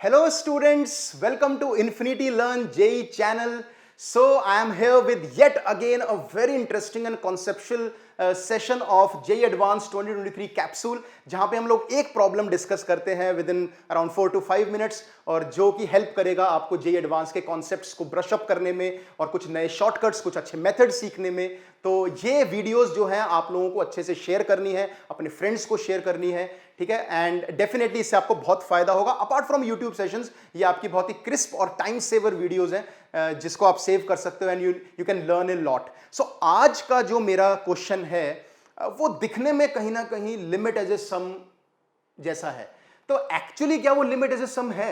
Hello students, welcome to Infinity Learn JEE channel. So I am here with yet again a very interesting and conceptual session of JEE Advanced 2023 capsule जहां पे हम लोग एक problem discuss करते हैं with in around 4 to 5 minutes और जो कि हेल्प करेगा आपको JEE एडवांस के कॉन्सेप्ट्स को ब्रश अप करने में और कुछ नए शॉर्टकट्स, कुछ अच्छे मेथड सीखने में। तो ये वीडियोस जो हैं आप लोगों को अच्छे से शेयर करनी है, अपने फ्रेंड्स को शेयर करनी है, ठीक है। एंड डेफिनेटली इससे आपको बहुत फायदा होगा। अपार्ट फ्रॉम यूट्यूब सेशंस, ये आपकी बहुत ही क्रिस्प और टाइम सेवर वीडियोस हैं जिसको आप सेव कर सकते हो and you can learn in lot. So आज का जो मेरा क्वेश्चन है वो दिखने में कहीं ना कहीं लिमिट एज ए सम जैसा है। तो एक्चुअली क्या वो लिमिट एज ए सम है?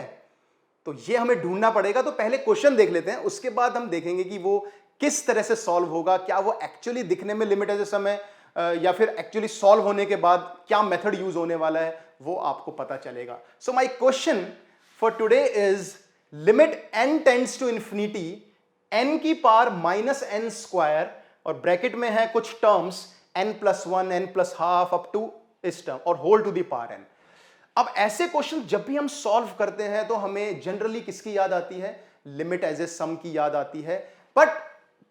तो ये हमें ढूंढना पड़ेगा। तो पहले क्वेश्चन देख लेते हैं, उसके बाद हम देखेंगे कि वो किस तरह से सॉल्व होगा। क्या वो एक्चुअली दिखने में लिमिट एज ए सम है या फिर एक्चुअली सॉल्व होने के बाद क्या मेथड यूज होने वाला है वो आपको पता चलेगा। So my question for today is limit n tends to infinity n की पावर माइनस n स्क्वायर और ब्रैकेट में है कुछ टर्म्स n+1 n+हाफ अप टू इस टर्म और whole to the power n। अब ऐसे क्वेश्चन जब भी हम सॉल्व करते हैं तो हमें जनरली किसकी याद आती है? लिमिट एज ए सम की याद आती है। बट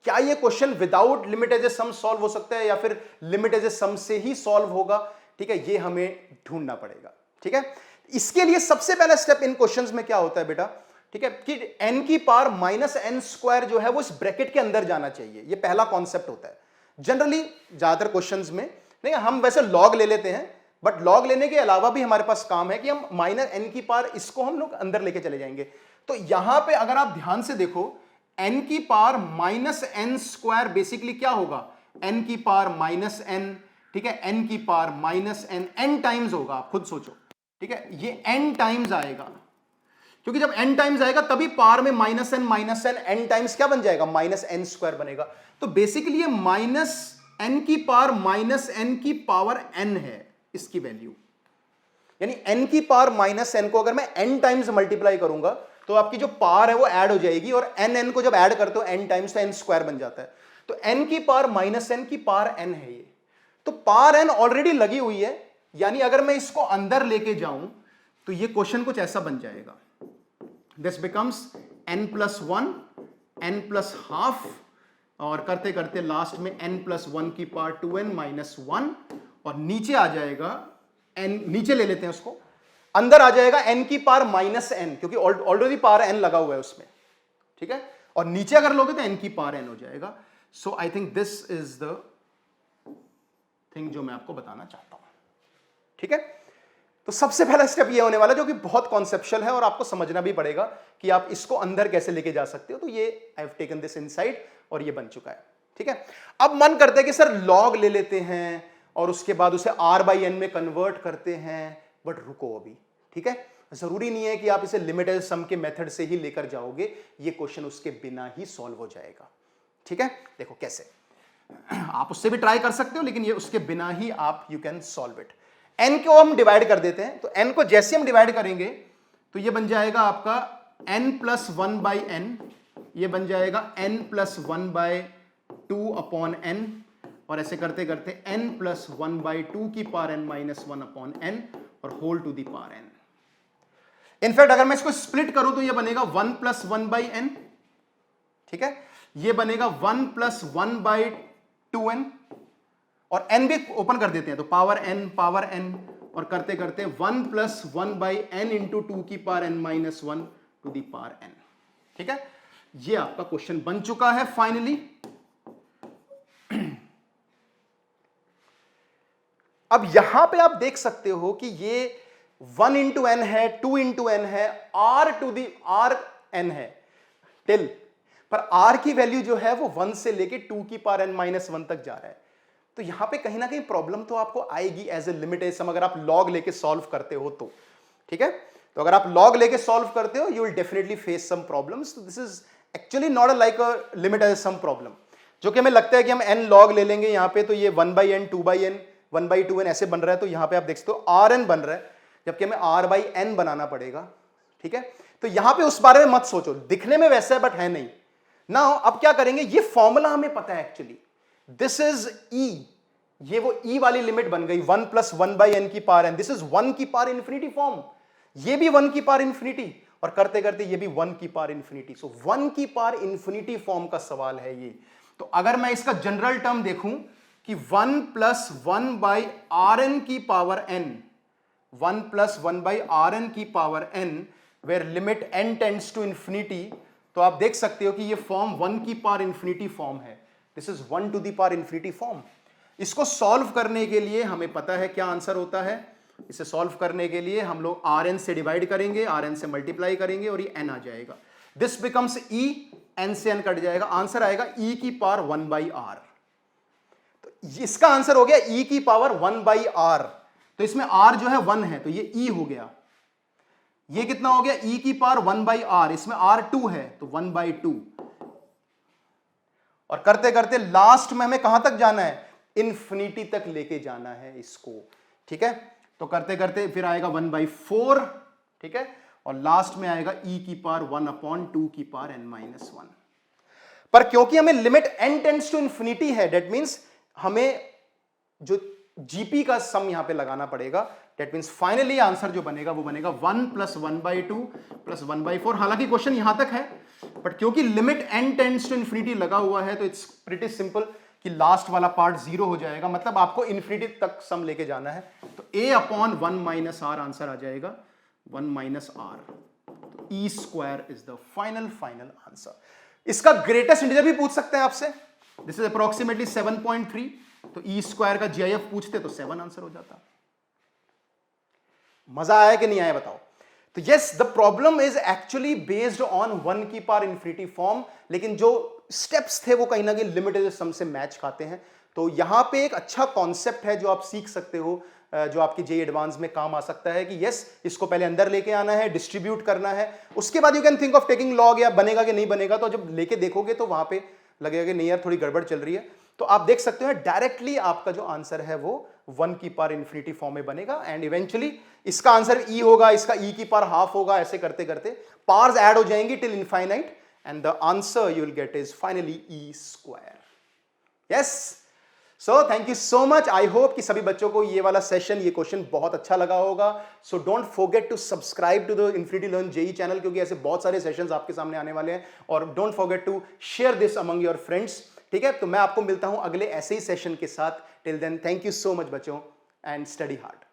क्या ये question without limit as a sum solve हो सकता है या फिर लिमिट एज ए सम से ही सॉल्व होगा? ठीक है, ये हमें ढूंढना पड़ेगा। ठीक है, इसके लिए सबसे पहला स्टेप इन क्वेश्चंस में क्या होता है बेटा? ठीक है, कि n की पावर माइनस n स्क्वायर जो है वो इस ब्रैकेट के अंदर जाना चाहिए। ये पहला कॉन्सेप्ट होता है जनरली ज्यादातर क्वेश्चंस में। नहीं, हम वैसे लॉग ले लेते हैं, बट लॉग लेने के अलावा भी हमारे पास काम है कि हम माइनस n की पावर इसको हम लोग अंदर लेके चले जाएंगे। तो यहां पे अगर आप ध्यान से देखो, n की power minus n square basically क्या होगा? n की पावर माइनस n, ठीक है, n की पावर माइनस n टाइम्स होगा। आप खुद सोचो, ठीक है, ये n टाइम्स आएगा क्योंकि जब n टाइम्स आएगा तभी पावर में माइनस n n टाइम्स क्या बन जाएगा? माइनस n स्क्वायर बनेगा। तो बेसिकली ये माइनस n की पावर माइनस n की पावर n है इसकी वैल्यू। यानी n की पावर माइनस n को अगर मैं n टाइम्स मल्टीप्लाई करूंगा तो आपकी जो पावर है वो ऐड हो जाएगी और n को जब ऐड करते हो n टाइम्स तो n स्क्वायर बन जाता है। तो n की पावर माइनस n की पावर n है ये। तो पावर n ऑलरेडी लगी हुई है, यानी अगर मैं इसको अंदर लेके जाऊं तो ये क्वेश्चन कुछ ऐसा बन जाएगा। दिस बिकम्स n+1 n+हाफ और करते करते लास्ट में n+1 की पावर 2n माइनस 1 और नीचे आ जाएगा n, नीचे ले लेते हैं उसको, अंदर आ जाएगा n की पावर माइनस n क्योंकि ऑलरेडी पावर n लगा हुआ है उसमें। ठीक है, और नीचे अगर लोगे तो n की पावर n हो जाएगा। So I think this is the thing जो मैं आपको बताना चाहता हूं। ठीक है, तो सबसे पहला स्टेप ये होने वाला जो कि बहुत कॉन्सेप्चुअल है और आपको समझना भी पड़ेगा कि आप इसको अंदर कैसे लेके जा सकते हो। तो ये I have taken this inside और ये बन चुका है। ठीक है, अब मन करता है कि सर लॉग ले लेते हैं और उसके बाद उसे r/n में कन्वर्ट करते हैं, बट रुको अभी। ठीक है, जरूरी नहीं है कि आप इसे लिमिट एज सम के मेथड से ही लेकर जाओगे, ये क्वेश्चन उसके बिना ही सॉल्व हो जाएगा। ठीक है, देखो कैसे, आप उससे भी ट्राई कर सकते हो लेकिन ये उसके बिना ही आप you can solve it. n को हम डिवाइड कर देते हैं, तो n को जैसे हम डिवाइड करेंगे तो ये बन जाएगा आपका n+1/n, ये बन जाएगा n+1/2 अपॉन n और ऐसे करते करते n+1/2 की power n minus 1 upon n और whole to the power n। In fact अगर मैं इसको स्प्लिट करूं तो ये बनेगा 1+1/n। ठीक है, ये बनेगा 1+1/2n और n भी ओपन कर देते हैं तो पावर n और करते करते 1+1/n इंटू 2 की power n minus 1 to the power n। ठीक है, ये आपका क्वेश्चन बन चुका है फाइनली। अब यहां पे आप देख सकते हो कि ये 1 इंटू n है, 2 इंटू n है, r to the r n है टिल, पर r की वैल्यू जो है वो 1 से लेके 2 की पावर n माइनस 1 तक जा रहा है। तो यहां पे कहीं ना कहीं प्रॉब्लम तो आपको आएगी एज ए लिमिट एज सम, अगर आप लॉग लेके सॉल्व करते हो तो। ठीक है, तो अगर आप लॉग लेके सॉल्व करते हो you will definitely face some problems. This is actually not like a limit as sum problem, जो कि हमें लगता है कि हम n लॉग ले लेंगे यहां पे तो ये 1/n 2/n 1/2n ऐसे बन रहा है। तो यहां पे आप देख सकते हो rn बन रहा है जबकि हमें r/n बनाना पड़ेगा। ठीक है, तो यहां पे उस बारे में मत सोचो, दिखने में वैसा है बट है नहीं ना। अब क्या करेंगे, ये फॉर्मूला हमें पता है एक्चुअली, दिस इज e, ये वो e वाली लिमिट बन गई 1+1/n की पावर n। दिस इज 1 की पावर इंफिनिटी फॉर्म, ये भी 1 की पावर इंफिनिटी और करते करते ये भी 1 की पावर इंफिनिटी। सो 1 की पावर इंफिनिटी फॉर्म का सवाल है ये। तो अगर मैं इसका जनरल टर्म देखूं कि 1 प्लस 1 बाई आर एन की power n, 1 plus 1 by r n की power n, where limit n tends to infinity, तो आप देख सकते हो कि ये फॉर्म 1 की पावर इंफिनिटी फॉर्म है। This is 1 to the power infinity form. इसको सॉल्व करने के लिए हमें पता है क्या आंसर होता है। इसे सॉल्व करने के लिए हम लोग आर एन से डिवाइड करेंगे, आर एन से मल्टीप्लाई करेंगे और ये एन आ जाएगा। दिस बिकम्स ई, एन से एन कट जाएगा, आंसर आएगा ई की पावर 1 बाई आर। तो इसका आंसर हो गया ई की पावर 1 बाई आर। तो इसमें आर जो है 1 है तो ये ई हो गया। ये कितना हो गया, ई की पावर 1 बाई आर, इसमें आर 2 है तो 1 बाई 2। और करते करते लास्ट में हमें कहां तक जाना है, इंफिनिटी तक लेके जाना है इसको, ठीक है। तो करते करते फिर आएगा 1/4, ठीक है, और लास्ट में आएगा e की पावर 1/2 की पावर n-1। पर क्योंकि हमें limit n tends to infinity है, डेट मींस हमें जो जीपी का सम यहां पे लगाना पड़ेगा। डेट मींस फाइनली आंसर जो बनेगा वो बनेगा 1 प्लस 1/2 प्लस 1/4। हालांकि क्वेश्चन यहां तक है, बट क्योंकि limit n tends to infinity लगा हुआ है तो इट्स प्रीटी सिंपल कि लास्ट वाला पार्ट 0 हो जाएगा, मतलब आपको इंफिनिटी तक सम लेके जाना है। तो a/1 माइनस आर आंसर आ जाएगा, 1 माइनस आर। तो e square is the final answer. इसका ग्रेटेस्ट इंटीजर भी पूछ सकते हैं आपसे, दिस इज अप्रोक्सीमेटली 7.3। तो ई स्क्वायर का जीआईएफ पूछते तो 7 आंसर हो जाता। मजा आया कि नहीं आया बताओ। तो yes, the problem is actually based on 1 की पावर इंफिनिटी फॉर्म, लेकिन जो स्टेप्स थे वो कहीं ना कहीं लिमिटेड सम से मैच खाते हैं। तो यहां पे एक अच्छा कॉन्सेप्ट है जो आप सीख सकते हो, जो आपकी जेईई एडवांस में काम आ सकता है कि यस, इसको पहले अंदर लेके आना है, डिस्ट्रीब्यूट करना है, उसके बाद you can think of taking log, या बनेगा कि नहीं बनेगा। तो जब लेके देखोगे तो वहां पे लगेगा कि नहीं यार थोड़ी गड़बड़ चल रही है। तो आप देख सकते हो डायरेक्टली आपका जो आंसर है वो 1 की पावर इंफिनिटी फॉर्म में बनेगा, एंड इवेंचुअली इसका आंसर ई होगा, इसका ई की पावर हाफ होगा, ऐसे करते करते पावर्स ऐड हो जाएंगी till infinite, and the answer you will get is finally E square. Yes, so thank you so much. I hope कि सभी बच्चों को ये वाला सेशन, ये क्वेश्चन बहुत अच्छा लगा होगा। So don't forget to subscribe to the Infinity Learn JEE channel, क्योंकि ऐसे बहुत सारे सेशंस आपके सामने आने वाले हैं। और don't forget to share this among your friends, ठीक है। तो मैं आपको मिलता हूं अगले ऐसे ही सेशन के साथ। Till then, thank you so much बच्चों, एंड स्टडी हार्ड।